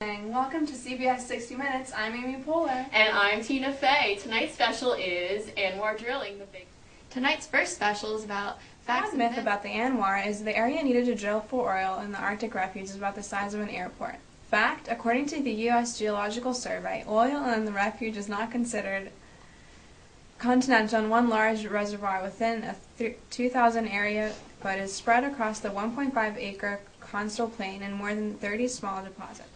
Welcome to CBS 60 Minutes. I'm Amy Poehler. And I'm Tina Fey. Tonight's special is ANWR Drilling. Tonight's first special is about facts One myth about the ANWR is the area needed to drill for oil in the Arctic refuge is about the size of an airport. Fact, according to the U.S. Geological Survey, oil in the refuge is not considered continental in one large reservoir within a 2,000 area, but is spread across the 1.5-acre coastal plain in more than 30 small deposits.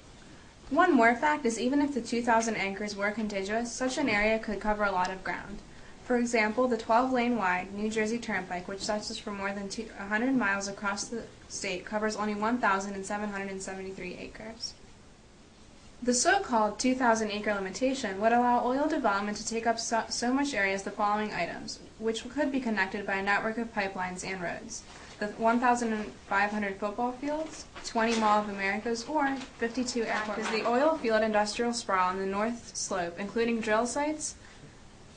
One more fact is even if the 2,000 acres were contiguous, such an area could cover a lot of ground. For example, the 12-lane wide New Jersey Turnpike, which stretches for more than 100 miles across the state, covers only 1,773 acres. The so-called 2,000-acre limitation would allow oil development to take up so much area as the following items, which could be connected by a network of pipelines and roads: the 1,500 football fields, 20 Mall of Americas, or 52 airports. Is the oil field industrial sprawl on the north slope, including drill sites,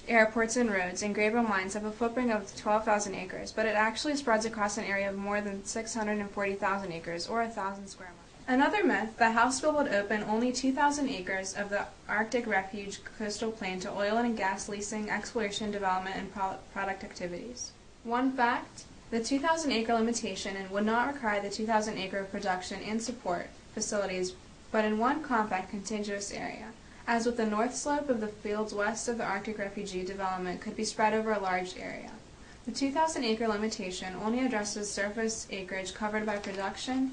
airports, and roads, and gravel mines, have a footprint of 12,000 acres, but it actually spreads across an area of more than 640,000 acres, or 1,000 square miles. Another myth, the House bill would open only 2,000 acres of the Arctic refuge coastal plain to oil and gas leasing, exploration, development, and product activities. One fact, the 2,000-acre limitation would not require the 2,000-acre production and support facilities, but in one compact contiguous area. As with the north slope of the fields west of the Arctic refugee development could be spread over a large area. The 2,000-acre limitation only addresses surface acreage covered by production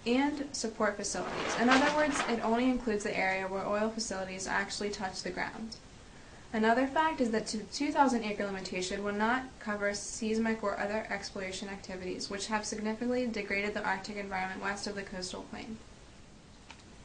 and support facilities. In other words, it only includes the area where oil facilities actually touch the ground. Another fact is that the 2,000-acre limitation will not cover seismic or other exploration activities, which have significantly degraded the Arctic environment west of the coastal plain.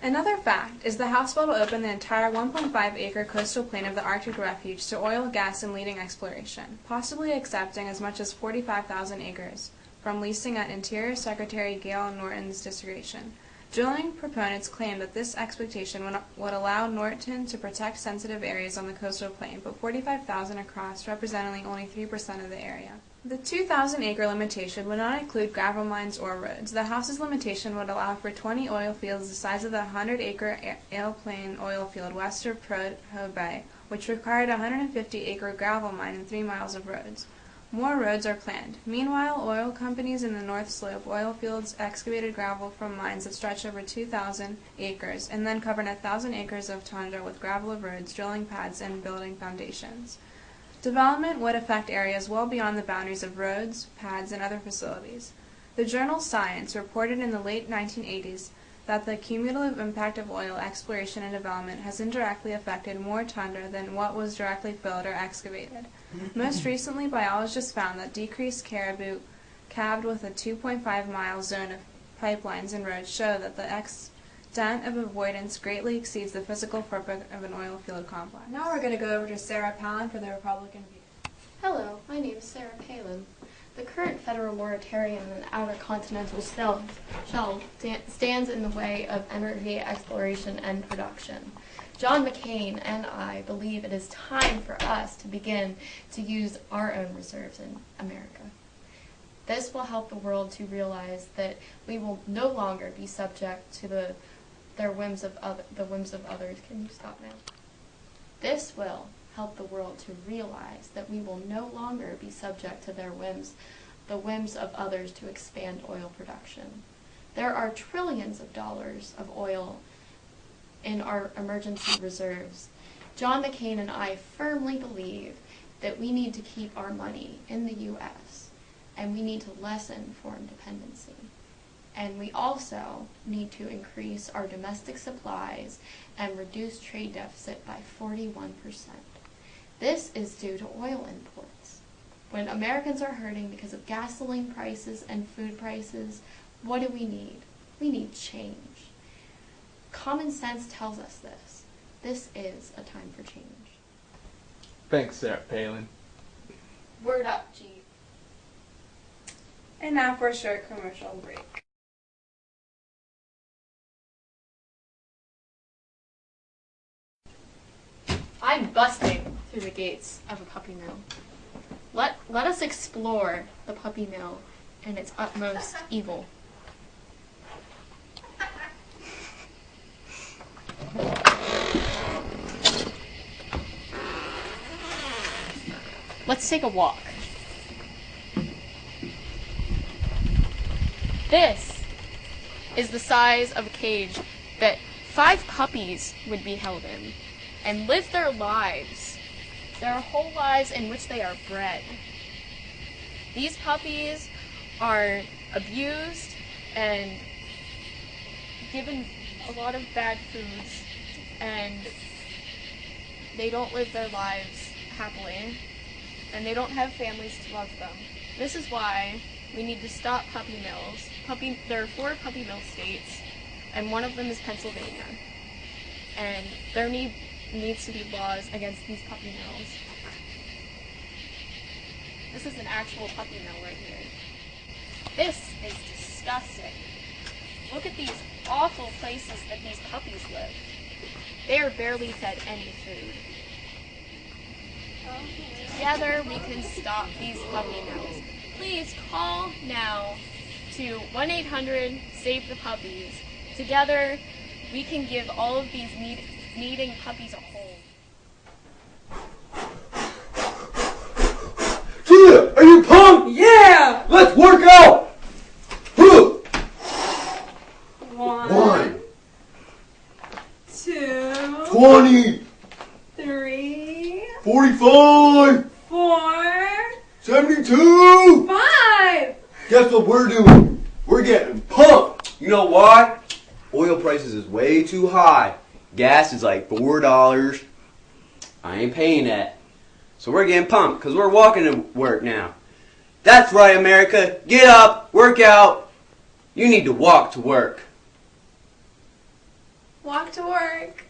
Another fact is the House bill will open the entire 1.5-acre coastal plain of the Arctic refuge to oil, gas, and leading exploration, possibly accepting as much as 45,000 acres from leasing at Interior Secretary Gail Norton's discretion. Drilling proponents claim that this expectation would allow Norton to protect sensitive areas on the coastal plain, but 45,000 across, representing only 3% of the area. The 2,000-acre limitation would not include gravel mines or roads. The House's limitation would allow for 20 oil fields the size of the 100-acre Ale Plain oil field west of Proho Bay, which required a 150-acre gravel mine and 3 miles of roads. More roads are planned. Meanwhile, oil companies in the North Slope oil fields excavated gravel from mines that stretch over 2,000 acres and then covered 1,000 acres of tundra with gravel of roads, drilling pads, and building foundations. Development would affect areas well beyond the boundaries of roads, pads, and other facilities. The journal Science reported in the late 1980s that the cumulative impact of oil exploration and development has indirectly affected more tundra than what was directly filled or excavated. Most recently, biologists found that decreased caribou calved with a 2.5-mile zone of pipelines and roads show that the extent of avoidance greatly exceeds the physical footprint of an oil field complex. Now we're going to go over to Sarah Palin for the Republican View. Hello, my name is Sarah Palin. The current federal moratorium on the outer continental shelf stands in the way of energy exploration and production. John McCain and I believe it is time for us to begin to use our own reserves in America. This will help the world to realize that we will no longer be subject to the whims of others. Can you stop now? This will help the world to realize that we will no longer be subject to the whims of others to expand oil production. There are trillions of dollars of oil in our emergency reserves. John McCain and I firmly believe that we need to keep our money in the U.S. and we need to lessen foreign dependency. And we also need to increase our domestic supplies and reduce trade deficit by 41%. This is due to oil imports. When Americans are hurting because of gasoline prices and food prices, what do we need? We need change. Common sense tells us this. This is a time for change. Thanks, Sarah Palin. Word up, G. And now for a short commercial break. I'm busting through the gates of a puppy mill. Let us explore the puppy mill and its utmost evil. Let's take a walk. This is the size of a cage that 5 puppies would be held in and live their lives, their whole lives in which they are bred. These puppies are abused and given a lot of bad foods, and they don't live their lives happily, and they don't have families to love them. This is why we need to stop puppy mills. There are 4 puppy mill states, and one of them is Pennsylvania. And there needs to be laws against these puppy mills. This is an actual puppy mill right here. This is disgusting. Look at these awful places that these puppies live. They are barely fed any food. Together we can stop these puppy mills. Please call now to 1-800-SAVE-THE-PUPPIES. Together we can give all of these needing puppies a home. Tia, are you pumped? Yeah! Let's work out! 1, 2, 20, 3, 45, 4, 72. 5. Guess what we're doing? We're getting pumped. You know why? Oil prices is way too high. Gas is like $4. I ain't paying that. So we're getting pumped because we're walking to work now. That's right, America. Get up, work out. You need to walk to work. Walk to work.